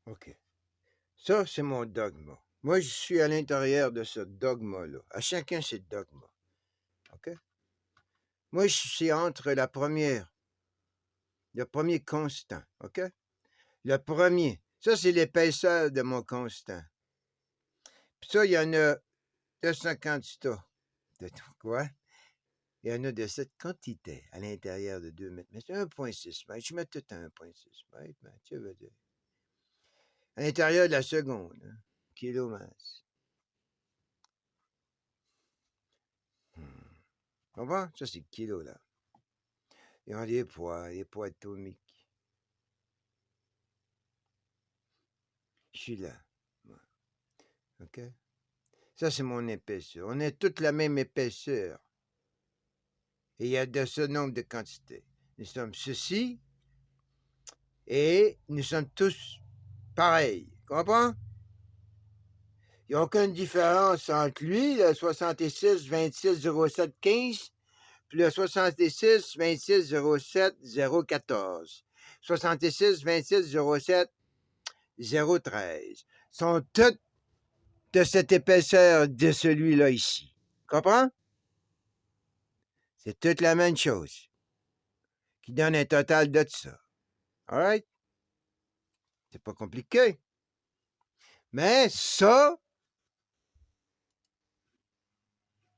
OK. Ça, c'est mon dogme. Moi, je suis à l'intérieur de ce dogme-là. À chacun ses dogmes. OK? Moi, je suis entre le premier constant. OK? Le premier. Ça, c'est l'épaisseur de mon constant. Puis ça, il y en a 250 tas. De quoi? Il y en a de cette quantité à l'intérieur de 2 mètres. Mais c'est 1,6 mètres. Je mets tout à 1,6 mètres, mais tu veux dire. À l'intérieur de la seconde, hein, kilomasse. Comprends? Ça, c'est le kilo, là. Ils ont les poids atomiques. Je suis là. Ouais. OK? Ça, c'est mon épaisseur. On a toute la même épaisseur. Et il y a de ce nombre de quantités. Nous sommes ceci et nous sommes tous pareils. Comprends? Il n'y a aucune différence entre lui, le 66 26 07 15, puis le 66 26 07 014. 66 26 07 013. Sont toutes de cette épaisseur de celui-là ici. Comprends? C'est toute la même chose. Qui donne un total de ça. Alright? C'est pas compliqué. Mais ça,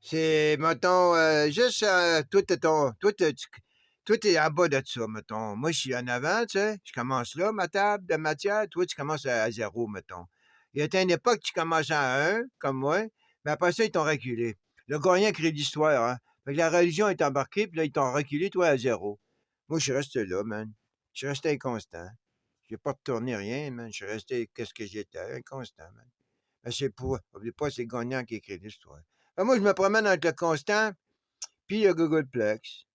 c'est, mettons, juste, toi, t'es en bas de ça, mettons. Moi, je suis en avant, tu sais. Je commence là, ma table de matière. Toi, tu commences à 0, mettons. Il y a une époque, tu commences à 1, comme moi, mais après ça, ils t'ont reculé. Le gagnant crée l'histoire, hein. Fait que la religion est embarquée, puis là, ils t'ont reculé, toi, à 0. Moi, je suis resté là, man. Je suis resté inconstant. Je n'ai pas retourné rien, man. Je suis resté qu'est-ce que j'étais, inconstant, man. Ben, c'est pas, n'oubliez pas, c'est le gagnant qui écrit l'histoire. Ben, moi, je me promène avec le constant, puis le Googleplex.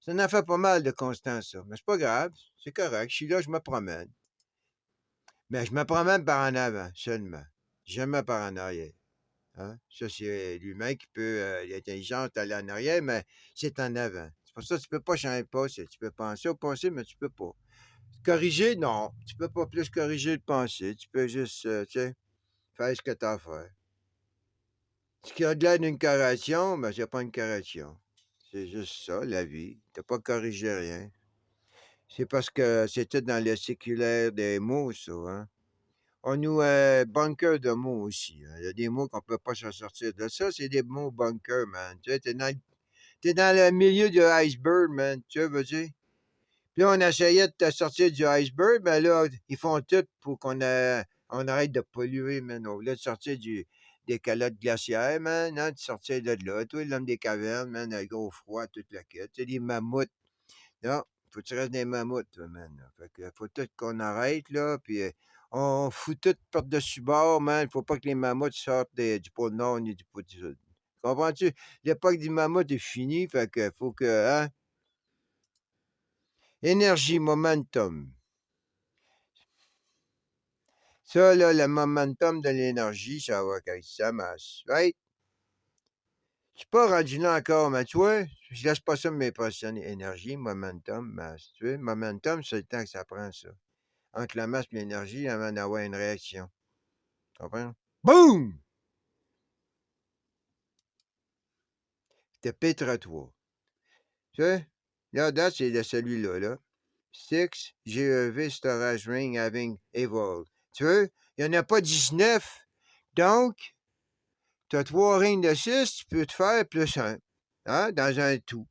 Ça en a fait pas mal de constant, ça. Mais c'est pas grave, c'est correct. Je suis là, je me promène. Mais je me promène par en avant, seulement. Jamais par en arrière. Hein? Ça, c'est l'humain qui peut, l'intelligence, aller en arrière, mais c'est en avant. C'est pour ça que tu peux pas changer de passé. Tu peux penser au passé, mais tu peux pas. Corriger, non. Tu peux pas plus corriger le passé. Tu peux juste, tu sais, faire ce que tu as à faire. Ce qui a de l'air d'une correction, ben, c'est pas une correction. C'est juste ça, la vie. T'as pas corrigé rien. C'est parce que c'était dans le séculaire des mots, ça, hein. On nous bunker de mots aussi, hein. Il y a des mots qu'on peut pas s'en sortir de ça. C'est des mots bunker, man. Tu sais, t'es dans le milieu du iceberg, man. Tu veux dire? Puis là, on essayait de te sortir du iceberg, mais là, ils font tout pour on arrête de polluer, man. On voulait te sortir des calottes glaciaires, man, hein, de sortir de là. Toi, l'homme des cavernes, man, le gros froid, toute la quête. Tu sais, les mammouths. Non, faut que tu restes des mammouths, toi, man. Là. Fait que faut tout qu'on arrête, là, puis on fout tout par-dessus bord, man. Faut pas que les mammouths sortent du pôle Nord ni du pôle Sud. Comprends-tu? L'époque du mammouth est finie, fait que faut que, hein? Énergie, momentum. Ça, là, le momentum de l'énergie, ça va avec ça masse. Right? Je suis pas rendu là encore, mais tu vois, je laisse pas ça m'impressionner. Énergie, momentum, masse. Tu vois, momentum, c'est le temps que ça prend, ça. Entre la masse et l'énergie, avant d'avoir une réaction. Tu comprends? Boum! C'était P3. Tu vois? Là, c'est de celui-là, là. 6 GEV Storage Ring Having Evolved. Tu vois? Il n'y en a pas 19. Donc, tu as 3 rings de 6, tu peux te faire plus un. Hein? Dans un tout.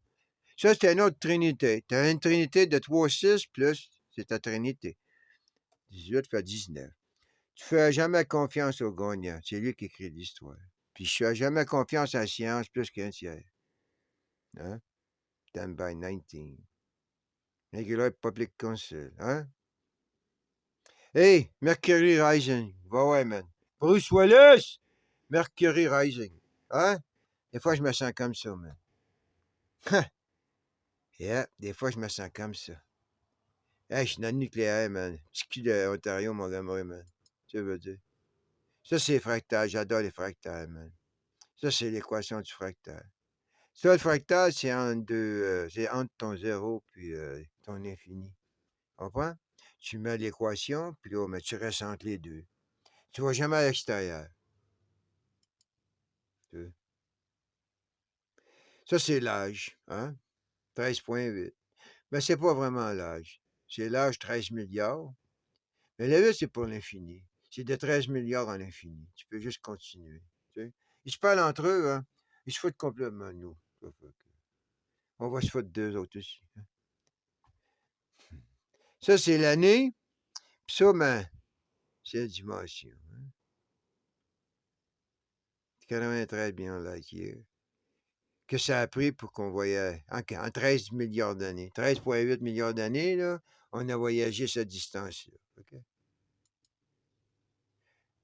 Ça, c'est une autre trinité. Tu as une trinité de 3 6 plus, c'est ta trinité. 18 fait 19. Tu fais jamais confiance au gagnant. C'est lui qui écrit l'histoire. Puis je fais jamais confiance à la science plus qu'un tiers. Hein? 10 by 19. Regular Public Council. Hein? Hey, Mercury Rising. Va ouais, man. Bruce Willis! Mercury Rising. Hein? Des fois, je me sens comme ça, man. Yeah, des fois, je me sens comme ça. Hey, je suis dans le nucléaire, man. Petit cul de Ontario, Montgomery, man. Tu veux dire? Ça, c'est fractal. J'adore les fractales, man. Ça, c'est l'équation du fractal. Ça, le fractal, c'est entre ton zéro puis ton infini. Comprends? Tu mets l'équation, puis là, mais tu restes entre les deux. Tu vas jamais à l'extérieur. Ça, c'est l'âge, hein? 13,8. Mais c'est pas vraiment l'âge. C'est l'âge 13 milliards. Mais la vie, c'est pour l'infini. C'est de 13 milliards à l'infini. Tu peux juste continuer. Tu sais. Ils se parlent entre eux, hein? Ils se foutent complètement de nous. On va se foutre d'eux autres aussi. Hein. Ça, c'est l'année. Puis ça, ben, c'est la dimension. Hein? 93 bien light years. Que ça a pris pour qu'on voyait en 13 milliards d'années. 13,8 milliards d'années, là, on a voyagé cette distance-là. Okay?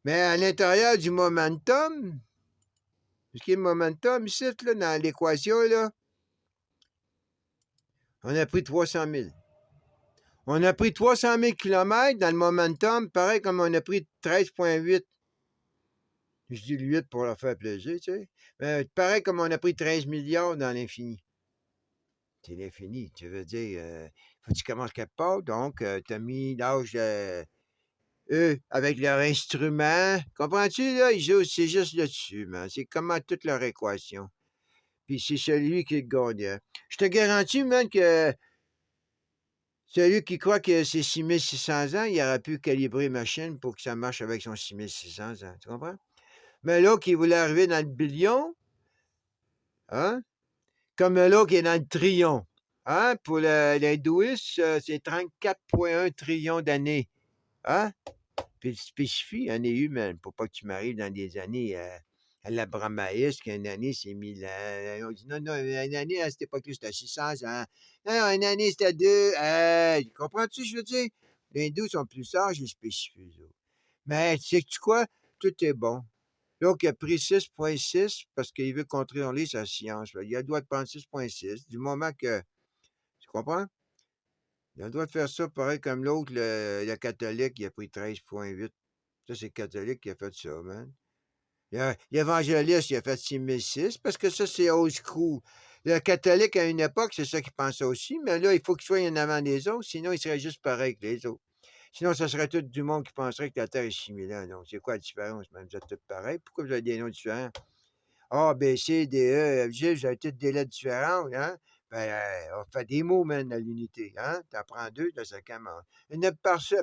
Mais à l'intérieur du momentum, ce qui est le momentum, ici, là, dans l'équation, là, on a pris 300 000. On a pris 300 000 km dans le momentum, pareil comme on a pris 13,8. Je dis le 8 pour leur faire plaisir, tu sais. Mais pareil comme on a pris 13 milliards dans l'infini. C'est l'infini, tu veux dire, faut que tu commences quelque part, donc tu as mis l'âge, eux, avec leur instrument, comprends-tu, là, ils jouent, c'est juste là-dessus, man. C'est comment toute leur équation. Puis c'est celui qui est le gagnant. Je te garantis, man, que celui qui croit que c'est 6600 ans, il aurait pu calibrer machine pour que ça marche avec son 6600 ans. Tu comprends? Mais l'autre qui voulait arriver dans le billion, hein? Comme l'autre qui est dans le trillion. Hein? Pour l'hindouisme, c'est 34,1 trillions d'années. Hein? Puis il spécifie année humaine pour pas que tu m'arrives dans des années à la brahmaïste, qu'une année c'est 1000 ans. On dit non, non, une année à cette époque-là c'était 600 ans. Non, une année c'était 2. Comprends-tu, je veux dire? Les hindous sont plus sages, ils spécifient. Mais tu sais-tu quoi? Tout est bon. Donc, il a pris 6,6 parce qu'il veut contrôler sa science. Il a le droit de prendre 6,6 du moment que. Tu comprends? Il a le droit de faire ça pareil comme l'autre, le catholique, il a pris 13,8. Ça, c'est le catholique qui a fait ça, man. L'évangéliste, il a fait 6006 parce que ça, c'est old school. Le catholique, à une époque, c'est ça qu'il pensait aussi, mais là, il faut qu'il soit en avant des autres, sinon il serait juste pareil que les autres. Sinon, ça serait tout du monde qui penserait que la Terre est similaire. Donc, c'est quoi la différence? Même vous êtes tous pareils. Pourquoi vous avez des noms différents? A, B, C, D, E, F, G, vous avez toutes des lettres différentes, hein? Ben, on fait des mots, man, à l'unité, hein? T'en prends deux, là, ça commence. Une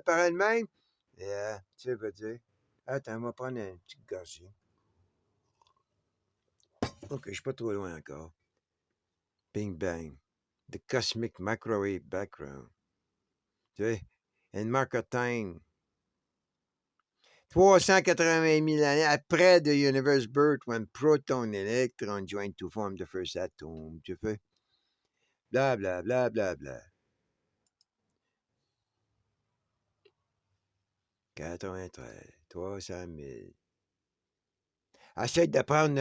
par elle-même, tu sais, veut dire. Attends, on va prendre une petite gorgée. OK, je suis pas trop loin encore. Bing bang. The cosmic microwave background. Tu sais, une marque time. 380 000 années après the universe birth when proton and electron join to form the first atom. Tu fais? Bla bla bla bla bla. 93, 300 000. Essaye de prendre,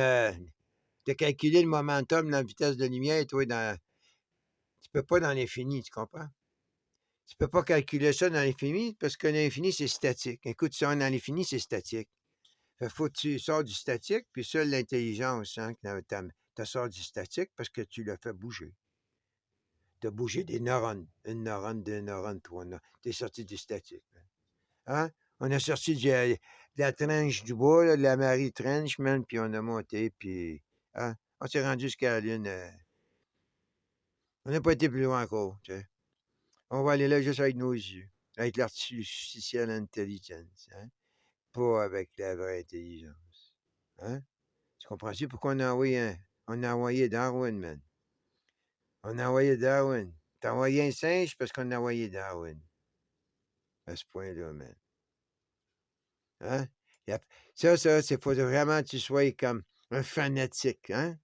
de calculer le momentum dans la vitesse de lumière, toi, tu peux pas dans l'infini, tu comprends? Tu peux pas calculer ça dans l'infini parce que l'infini, c'est statique. Écoute, ça, dans l'infini, c'est statique. Faut que tu sors du statique, puis ça, l'intelligence, hein, tu sors du statique parce que tu l'as fait bouger. Tu as bougé des neurones. Une neurone, deux neurones, trois neurones. Tu es sorti du statique. Hein? On a sorti de la tranche du bois, là, de la Marie Trench, man, puis on a monté, puis hein? On s'est rendu jusqu'à la Lune. On n'a pas été plus loin encore. Tu sais. On va aller là juste avec nos yeux, avec l'artificial intelligence, hein? Pas avec la vraie intelligence. Hein? Tu comprends-tu pourquoi on a envoyé Darwin, man? On a envoyé Darwin. T'as envoyé un singe parce qu'on a envoyé Darwin. À ce point-là, man. Hein? Ça, c'est faut vraiment que tu sois comme un fanatique, hein?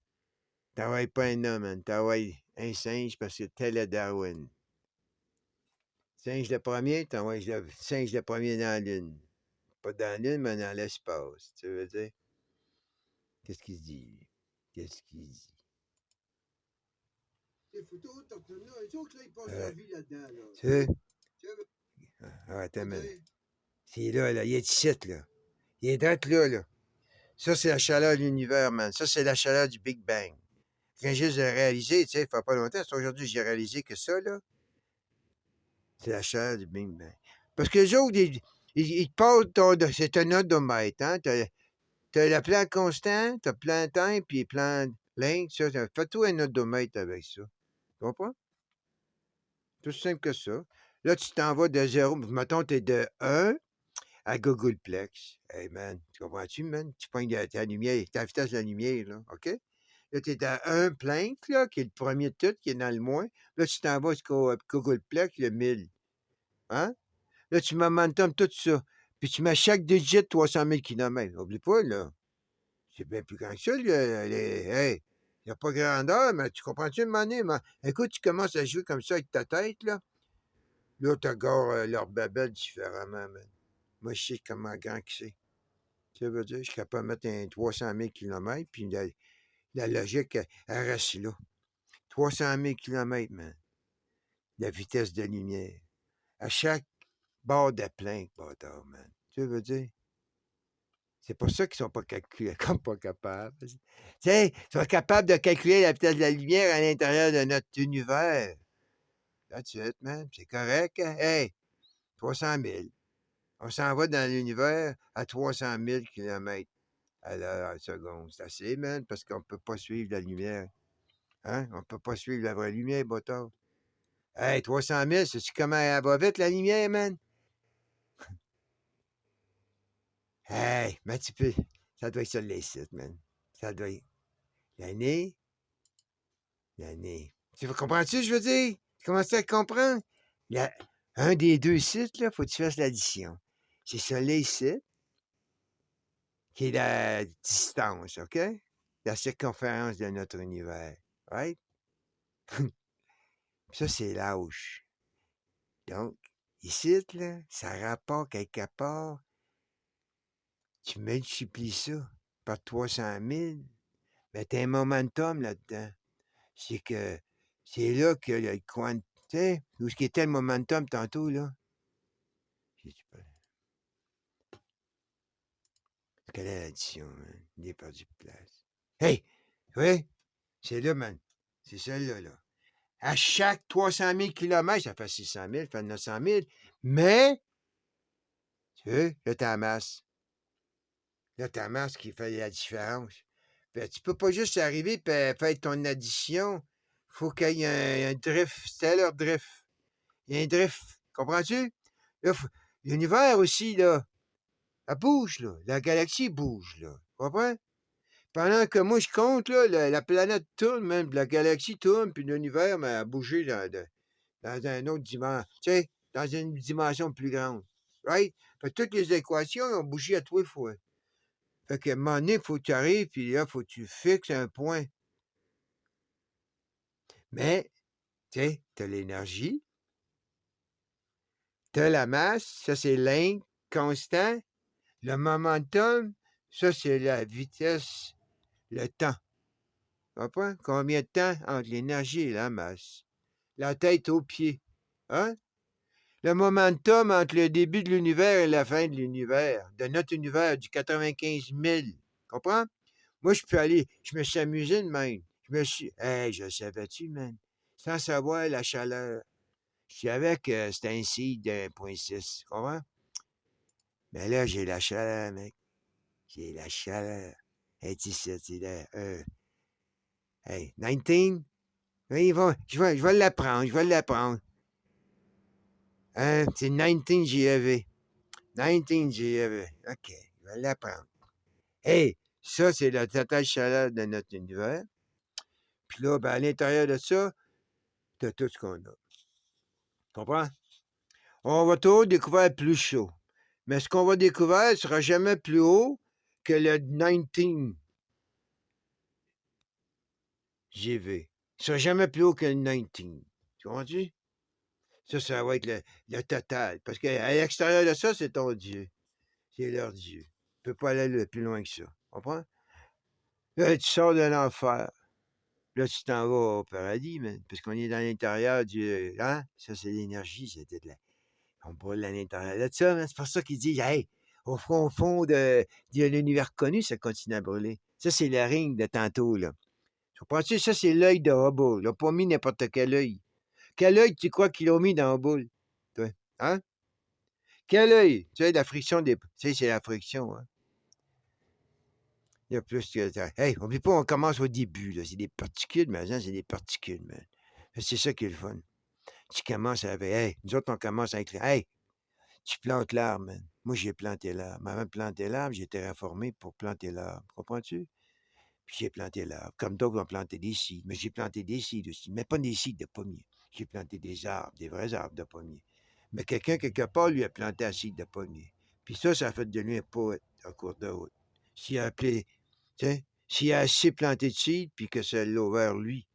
T'envoies pas un homme, man. T'envoies un singe parce que tel est Darwin. Singe le premier, t'envoies le singe le premier dans la Lune. Pas dans la Lune, mais dans l'espace. Tu veux dire? Qu'est-ce qu'il dit? Qu'est-ce qu'il dit? Les photos autochtones, là, eux autres, là, ils passent leur vie là-dedans, là. Tu sais? Attends, man. C'est là, il est ici, là. Il est direct là, là. Ça, c'est la chaleur de l'univers, man. Ça, c'est la chaleur du Big Bang. Je viens juste de réaliser, tu sais, il fait pas longtemps, c'est aujourd'hui que j'ai réalisé que ça, là, c'est la chaleur du Big Bang. Parce que les autres, ils te parlent c'est un odomètre, hein? T'as le plan constant, t'as plan temps, puis plan length, ça. Fais-toi un odomètre avec ça. Tu comprends? Tout simple que ça. Là, tu t'en vas de 0. Mettons, t'es de 1 à Googleplex. Hey, man, tu comprends-tu, man? Tu pognes ta lumière, ta vitesse de la lumière, là, OK? Là, tu es à un Planck, là, qui est le premier de tout, qui est dans le moins. Là, tu t'en vas jusqu'au Googleplex, le 1000. Hein? Là, tu momentum tout ça. Puis tu mets chaque digit 300 000 km. Oublie pas, là. C'est bien plus grand que ça, hey, il n'y a pas grandeur, mais tu comprends-tu, un moment donné, mais, écoute, tu commences à jouer comme ça avec ta tête, là. Là, tu regardes leur babelle différemment, man. Moi, je sais comment grand que c'est. Ça veut dire, je suis capable de mettre un 300 000 km, puis la logique, elle reste là. 300 000 km, man. La vitesse de lumière. À chaque bord de plein, bâtard, man. Tu veux dire? C'est pour ça qu'ils sont pas calculés, comme pas capables. Tu sais, ils sont capables de calculer la vitesse de la lumière à l'intérieur de notre univers. That's it, man. C'est correct. Hein? Hey, 300 000. On s'en va dans l'univers à 300 000 km à l'heure, à la seconde. C'est assez, man, parce qu'on peut pas suivre la lumière. Hein? On peut pas suivre la vraie lumière, bâtard. Hey, 300 000, sais-tu comment elle va vite, la lumière, man? Hey, mais tu peux. Ça doit être ça, les sites, man. Ça doit être. L'année. L'année. Tu comprends-tu, je veux dire? Tu commences à comprendre? La- un des deux sites, là, faut que tu fasses l'addition. C'est ça, les sites, qui est la distance, OK? La circonférence de notre univers. Right? Ça, c'est l'âge. Donc, ici, là, ça rapporte quelque part. Tu multiplies ça par 300 000, mais t'as un momentum là-dedans. C'est que c'est là que le quant, tu sais, où ce qui était le momentum tantôt, là. Quelle est l'addition, man? Il est perdu de place. Hey! Oui, c'est là, man. C'est celle-là, là. À chaque 300 000 km, ça fait 600 000, ça fait 900 000. Mais, tu sais, là, t'as la masse. Là, ta masse qui fait la différence. Ben, tu peux pas juste arriver et faire ton addition. Faut qu'il y ait un drift. C'est leur drift. Il y a un drift. Comprends-tu? Là, l'univers aussi, là, elle bouge, là. La galaxie bouge, là. Tu comprends? Pendant que moi, je compte, là, la planète tourne, même, la galaxie tourne, puis l'univers a bougé dans un autre dimension. Tu sais, dans une dimension plus grande. Right? Fait que toutes les équations ont bougé à tous les fois. Fait qu'à un moment donné, il faut que tu arrives, puis là, il faut que tu fixes un point. Mais, tu sais, tu as l'énergie, tu as la masse, ça c'est l'inconstant. Le momentum, ça c'est la vitesse, le temps. Tu comprends? Combien de temps entre l'énergie et la masse? La tête aux pieds. Hein? Le momentum entre le début de l'univers et la fin de l'univers, de notre univers, du 95 000. Comprends? Moi, je peux aller, je me suis amusé de même. Hey, je savais-tu, man? Sans savoir la chaleur. Je savais que c'était un signe de 1,6. Tu comprends? Mais là, j'ai la chaleur, mec. J'ai la chaleur. Hey, tu sais, c'est là. Hey, 19? Oui, je vais l'apprendre, je vais l'apprendre. Hein? C'est 19 GeV. 19 GeV. OK, je vais l'apprendre. Hey, ça, c'est la totale chaleur de notre univers. Puis là, ben, à l'intérieur de ça, t'as tout ce qu'on a. Tu comprends? On va toujours découvrir plus chaud. Mais ce qu'on va découvrir ne sera jamais plus haut que le 19 GV. Il ne sera jamais plus haut que le 19. Tu comprends-tu? Ça va être le total. Parce qu'à l'extérieur de ça, c'est ton Dieu. C'est leur Dieu. Tu ne peux pas aller plus loin que ça. Tu comprends? Là, tu sors de l'enfer. Là, tu t'en vas au paradis, man, parce qu'on est dans l'intérieur du. Hein? Ça, c'est l'énergie. C'était de la. On brûle à l'intérieur de ça, man. C'est pour ça qu'ils disent, hey, au fond de l'univers connu, ça continue à brûler. Ça, c'est le ring de tantôt, là. Tu comprends-tu? Ça, c'est l'œil de Hubble. Il n'a pas mis n'importe quel œil. Quel œil tu crois qu'ils l'ont mis dans Hubble? Toi? Hein? Quel œil? Tu sais, la friction des... Tu sais, c'est la friction, hein. Il y a plus que... Hey, oublie pas, on commence au début, là. C'est des particules, mais c'est des particules, man. C'est ça qui est le fun. Tu commences avec... Hey, nous autres, on commence avec... Hey, tu plantes l'arbre, man. Moi, j'ai planté l'arbre. Avant de planter l'arbre, j'ai été reformé pour planter l'arbre. Comprends-tu? Puis j'ai planté l'arbre. Comme d'autres ont planté des cides. Mais j'ai planté des cides aussi. Mais pas des cides de pommiers. J'ai planté des arbres, des vrais arbres de pommiers. Mais quelqu'un, quelque part, lui a planté un cide de pommier. Puis ça a fait de lui un poète en cours de route. S'il a appelé, tu sais, s'il a assez planté de cides, puis que ça l'a ouvert lui,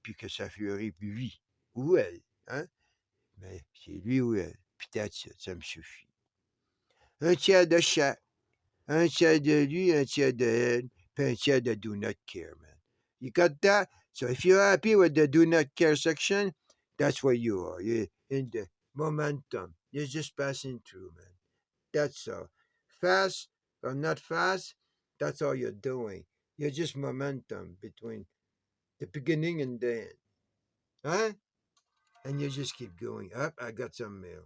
puis que ça fleurit lui, ou elle, hein? Mais c'est lui ou elle. Puis ça me suffit. Un tiers de chaque. Un tiers de lui, un tiers de elle, puis un tiers de do not care, man. You got that? So if you're happy with the do not care section, that's where you are. You're in the momentum. You're just passing through, man. That's all. Fast or not fast, that's all you're doing. You're just momentum between the beginning and the end. Huh? And you just keep going. Up, I got some mail.